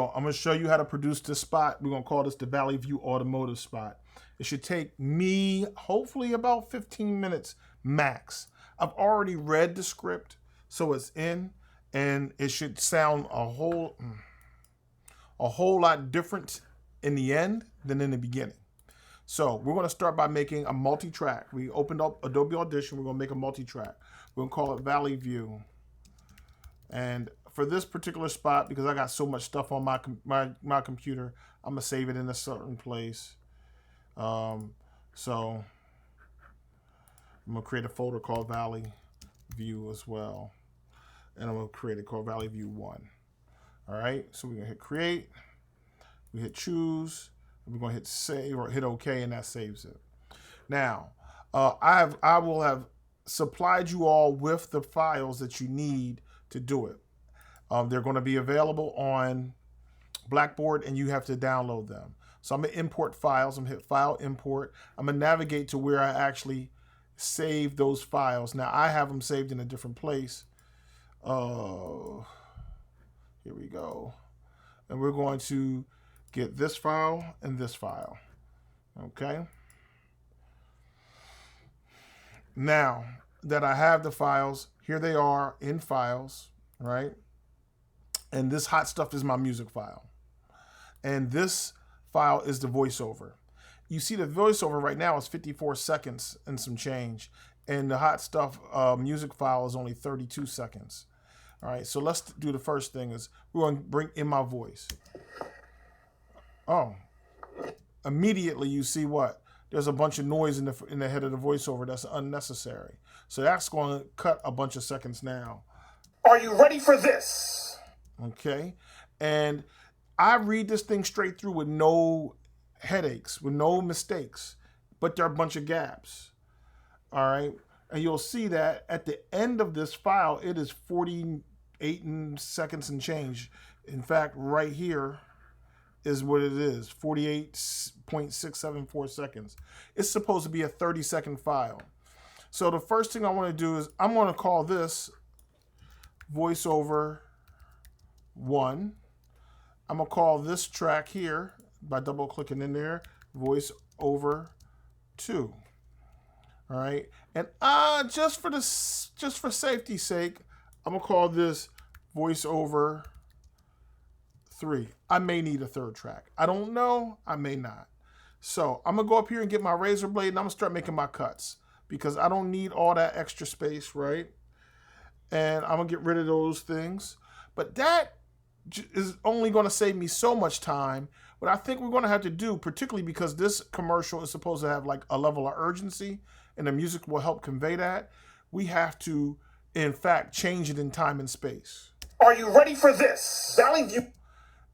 So I'm going to show you how to produce this spot. We're going to call this the Valley View Automotive spot. It should take me hopefully about 15 minutes max. I've already read the script, so it's in, and it should sound a whole lot different in the end than in the beginning. So we're going to start by making a multi-track. We opened up Adobe Audition. We're going to make a multi-track. We're going to call it Valley View. And for this particular spot, because I got so much stuff on my computer, I'm going to save it in a certain place. So I'm going to create a folder called Valley View as well. And I'm going to create it called Valley View 1. All right, so we're going to hit Create. We hit Choose. And we're going to hit Save or hit OK, and that saves it. Now, I will have supplied you all with the files that you need to do it. They're going to be available on BlackBoard, and you have to download them. So I'm going to import files. I'm going to hit File, Import. I'm going to navigate to where I actually save those files. Now, I have them saved in a different place. Here we go. And we're going to get this file and this file. Okay. Now that I have the files, here they are in files, right? And this hot stuff is my music file. And this file is the voiceover. You see the voiceover right now is 54 seconds and some change. And the hot stuff music file is only 32 seconds. All right, so let's do the first thing is we're going to bring in my voice. Oh, immediately you see what? There's a bunch of noise in the head of the voiceover that's unnecessary. So that's going to cut a bunch of seconds now. Are you ready for this? Okay, and I read this thing straight through with no headaches, with no mistakes, but there are a bunch of gaps. All right, and you'll see that at the end of this file, it is 48 seconds and change. In fact, right here is what it is, 48.674 seconds. It's supposed to be a 30-second file. So the first thing I want to do is I'm going to call this voiceover 1. I'm going to call this track here, by double clicking in there, voiceover 2. All right, and just for safety's sake, I'm gonna call this voiceover 3. I may need a third track. I don't know. I may not. So I'm gonna go up here and get my razor blade, and I'm gonna start making my cuts because I don't need all that extra space, right? And I'm gonna get rid of those things. But that is only gonna save me so much time. What I think we're gonna have to do, particularly because this commercial is supposed to have like a level of urgency, and the music will help convey that, we have to, in fact, change it in time and space. Are you ready for this? Valley View.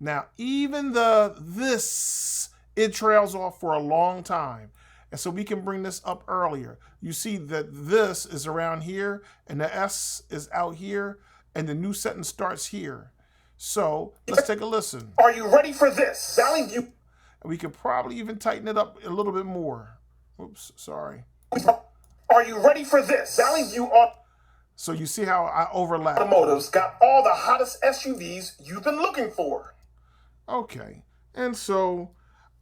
Now, even this, it trails off for a long time. And so we can bring this up earlier. You see that this is around here, and the S is out here, and the new sentence starts here. So let's take a listen. Are you ready for this? Valley View. And we could probably even tighten it up a little bit more. Oops, sorry. Are you ready for this? Valley View So you see how I overlap. Automotive's got all the hottest SUVs you've been looking for. Okay, and so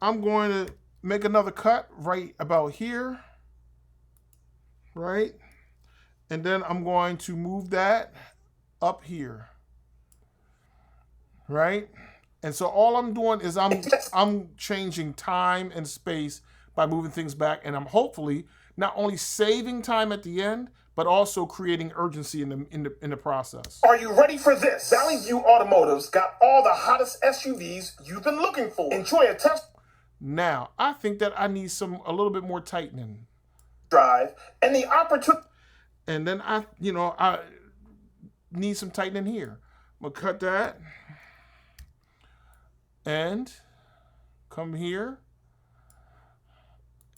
I'm going to make another cut right about here, right? And then I'm going to move that up here, right? And so all I'm doing is I'm changing time and space by moving things back, and I'm hopefully not only saving time at the end, but also creating urgency in the process. Are you ready for this? Valley View Automotive's got all the hottest SUVs you've been looking for. Enjoy a test Now, I think that I need a little bit more tightening. Drive and the opportunity. And then I need some tightening here. I'm gonna cut that and come here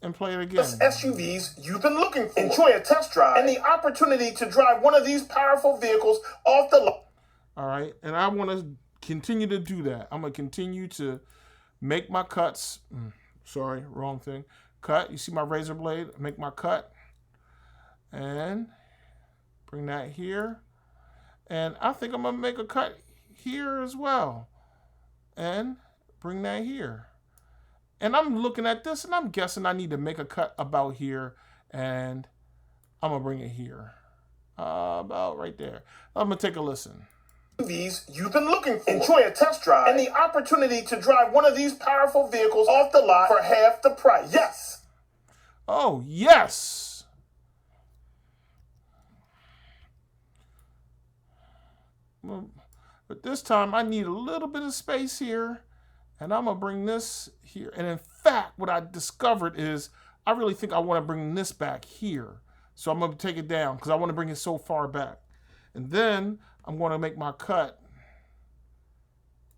and play it again. SUVs you've been looking for. Enjoy a test drive and the opportunity to drive one of these powerful vehicles off the lot. All right, and I want to continue to do that. I'm gonna continue to make my cuts. Sorry, wrong thing. Cut. You see my razor blade? Make my cut and bring that here. And I think I'm gonna make a cut here as well. and bring that here. And I'm looking at this and I'm guessing I need to make a cut about here, and I'm going to bring it here. About right there. I'm going to take a listen. These you've been looking for. Enjoy a test drive and the opportunity to drive one of these powerful vehicles off the lot for half the price. Yes. Oh, yes. But this time I need a little bit of space here, and I'm going to bring this here. And in fact, what I discovered is I really think I want to bring this back here. So I'm going to take it down because I want to bring it so far back. And then I'm going to make my cut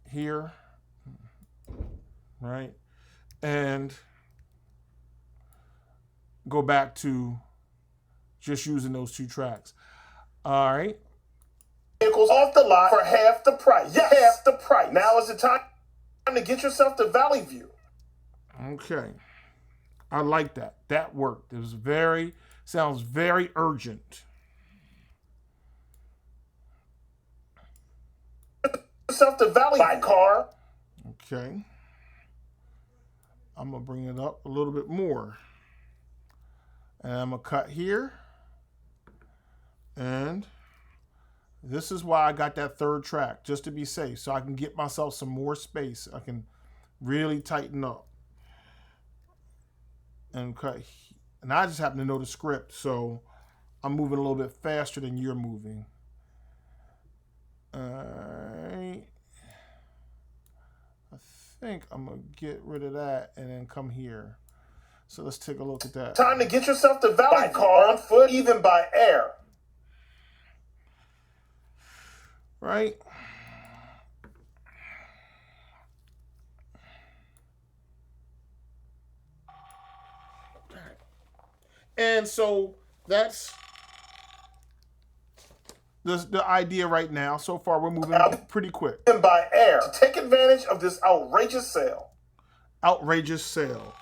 here, right? And go back to just using those two tracks. All right. Vehicles off the lot for half the price. Yes, half the price. Now is the time to get yourself to Valley View. Okay. I like that. That worked. It was sounds very urgent. Yourself to Valley by car. Okay. I'm going to bring it up a little bit more. And I'm going to cut here. And this is why I got that third track, just to be safe, so I can get myself some more space. I can really tighten up. And cut. And I just happen to know the script, so I'm moving a little bit faster than you're moving. All right. I think I'm going to get rid of that and then come here. So let's take a look at that. Time to get yourself to Valley by car, on foot, even by air. Right? And so that's the idea right now. So far, we're moving pretty quick. And by air to take advantage of this outrageous sale. Outrageous sale.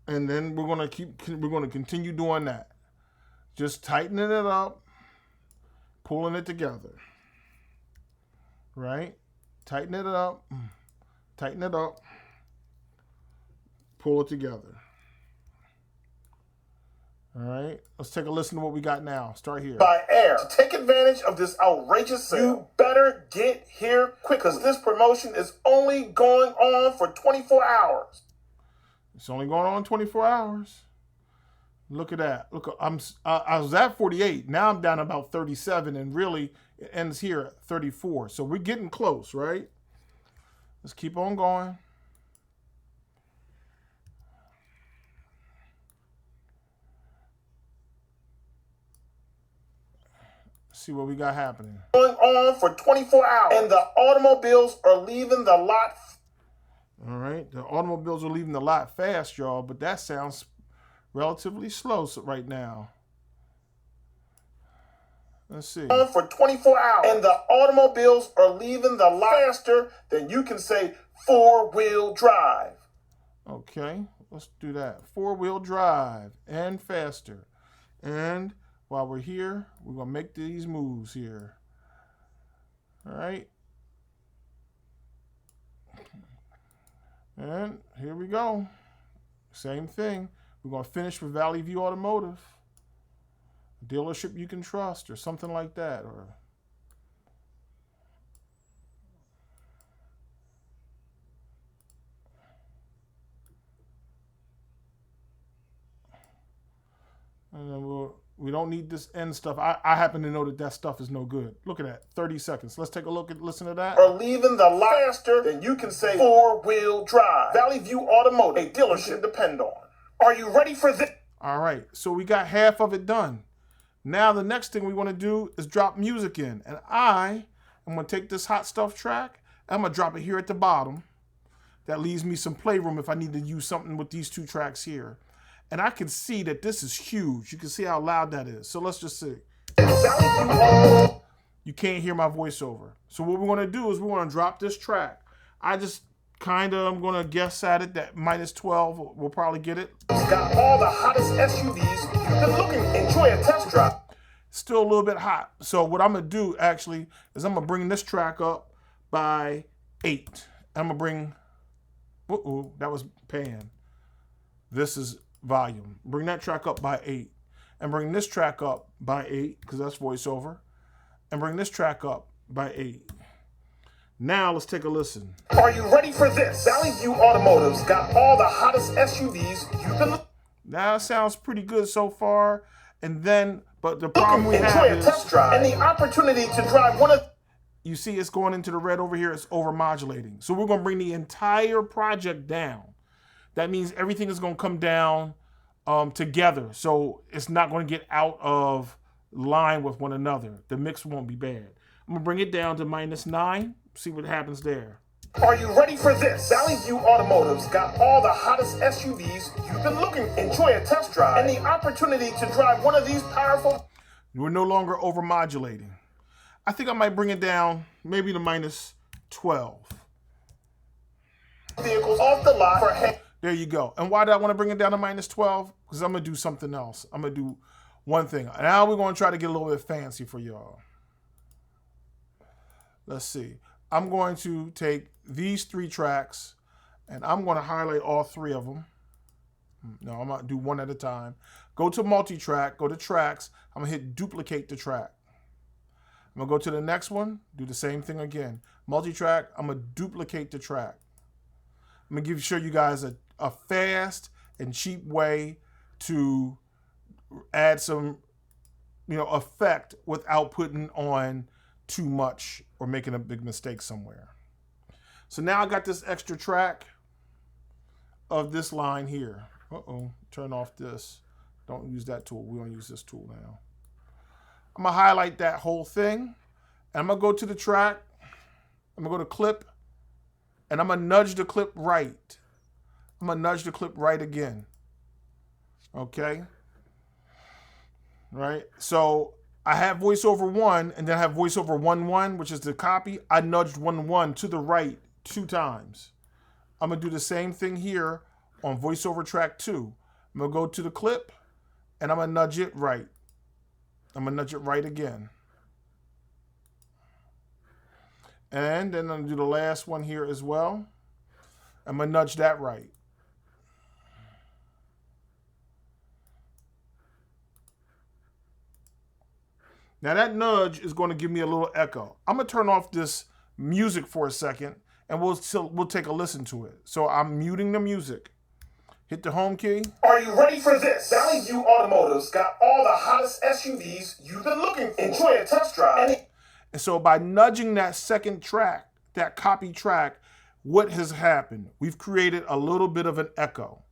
And then we're going to continue doing that. Just tightening it up, pulling it together. Right? Tighten it up. Tighten it up. Pull it together. All right. Let's take a listen to what we got now. Start here. By air. To take advantage of this outrageous sale, you better get here quick, because this promotion is only going on for 24 hours. It's only going on 24 hours. Look at that. Look, I was at 48. Now I'm down about 37, and really it ends here at 34. So we're getting close, right? Let's keep on going. See what we got happening. Going on for 24 hours, and the automobiles are leaving the lot. All right, the automobiles are leaving the lot fast, y'all, but that sounds relatively slow right now. Let's see. On for 24 hours, and the automobiles are leaving the lot faster than you can say four-wheel drive. Okay, let's do that. Four-wheel drive and faster. And while we're here, we're going to make these moves here. All right. And here we go. Same thing. We're going to finish with Valley View Automotive. A dealership you can trust, or something like that. And then we don't need this end stuff. I happen to know that stuff is no good. Look at that, 30 seconds. Let's take a listen to that. Are leaving the lot faster than you can say four-wheel drive. Valley View Automotive, a dealership to depend on. Are you ready for this? All right, so we got half of it done. Now the next thing we want to do is drop music in. And I'm going to take this hot stuff track, and I'm going to drop it here at the bottom. That leaves me some playroom if I need to use something with these two tracks here. And I can see that this is huge. You can see how loud that is. So let's just see. You can't hear my voiceover. So what we're going to do is we're going to drop this track. I just kind of, I'm going to guess at it that minus 12 will probably get it. Got all the hottest SUVs you've been looking. Enjoy a test drive. Still a little bit hot. So what I'm going to do actually is I'm going to bring this track up by 8. I'm going to bring, that was pan. This is volume. Bring that track up by 8. And bring this track up by 8, because that's voiceover. And bring this track up by 8. Now let's take a listen. Are you ready for this? Valley View Automotive's got all the hottest SUVs you've been looking. That sounds pretty good so far. And then, but the problem we have is, enjoy a test drive and the opportunity to drive one of. You see it's going into the red over here. It's over modulating. So we're going to bring the entire project down. That means everything is going to come down together. So it's not going to get out of line with one another. The mix won't be bad. I'm going to bring it down to minus 9. See what happens there. Are you ready for this? Valley View Automotive's got all the hottest SUVs you've been looking. Enjoy a test drive and the opportunity to drive one of these powerful. We're no longer over modulating. I think I might bring it down maybe to minus 12. Vehicles off the lot for. There you go. And why did I want to bring it down to minus 12? Because I'm going to do something else. I'm going to do one thing. Now we're going to try to get a little bit fancy for y'all. Let's see. I'm going to take these 3 tracks and I'm going to highlight all 3 of them. No, I'm going to do one at a time. Go to multi-track, go to tracks. I'm going to hit duplicate the track. I'm going to go to the next one, do the same thing again. Multi-track, I'm going to duplicate the track. I'm going to show you guys a fast and cheap way to add some, effect without putting on too much or making a big mistake somewhere. So now I got this extra track of this line here. Turn off this. Don't use that tool. We don't use this tool now. I'm going to highlight that whole thing. And I'm going to go to the track. I'm going to go to clip. And I'm going to nudge the clip right. I'm going to nudge the clip right again. Okay? Right? So I have voiceover 1 and then I have voiceover 1-1, which is the copy. I nudged 1-1 to the right 2 times. I'm going to do the same thing here on voiceover track 2. I'm going to go to the clip and I'm going to nudge it right. I'm going to nudge it right again. And then I'm going to do the last one here as well. I'm going to nudge that right. Now that nudge is going to give me a little echo. I'm going to turn off this music for a second and we'll take a listen to it. So I'm muting the music. Hit the home key. Are you ready for this? Valley View Automotive's got all the hottest SUVs you've been looking for. Enjoy a test drive. And so by nudging that second track, that copy track, what has happened? We've created a little bit of an echo.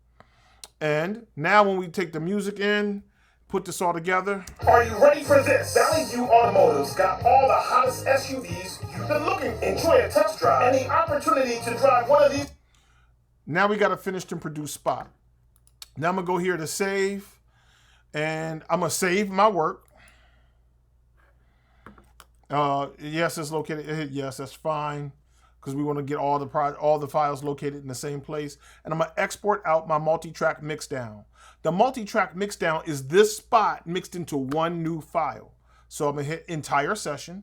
And now when we take the music in, put this all together. Are you ready for this? Valley View Automotive's got all the hottest SUVs you've been looking for. Enjoy a test drive and the opportunity to drive one of these. Now we got a finished and produced spot. Now I'm going to go here to save. And I'm going to save my work. Yes, it's located. Yes, that's fine. Because we want to get all the files located in the same place. And I'm going to export out my multi-track mixdown. The multi-track mixdown is this spot mixed into one new file. So I'm going to hit entire session.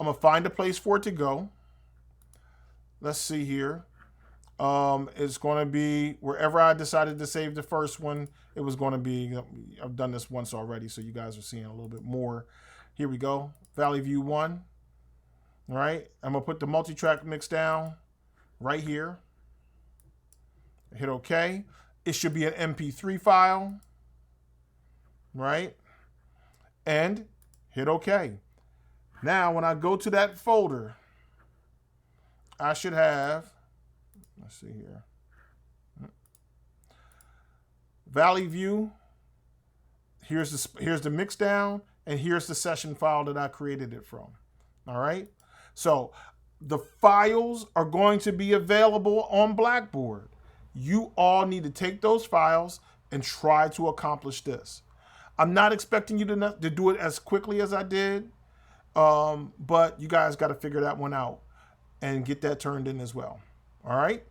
I'm going to find a place for it to go. Let's see here. It's going to be wherever I decided to save the first one. It was going to be, I've done this once already, so you guys are seeing a little bit more. Here we go. Valley View 1. All right. I'm going to put the multi-track mix down right here. Hit OK. It should be an MP3 file. Right. And hit OK. Now, when I go to that folder, I should have, let's see here. Valley View. Here's the mix down, and here's the session file that I created it from. All right. So the files are going to be available on BlackBoard. You all need to take those files and try to accomplish this. I'm not expecting you to do it as quickly as I did, but you guys got to figure that one out. and get that turned in as well. All right.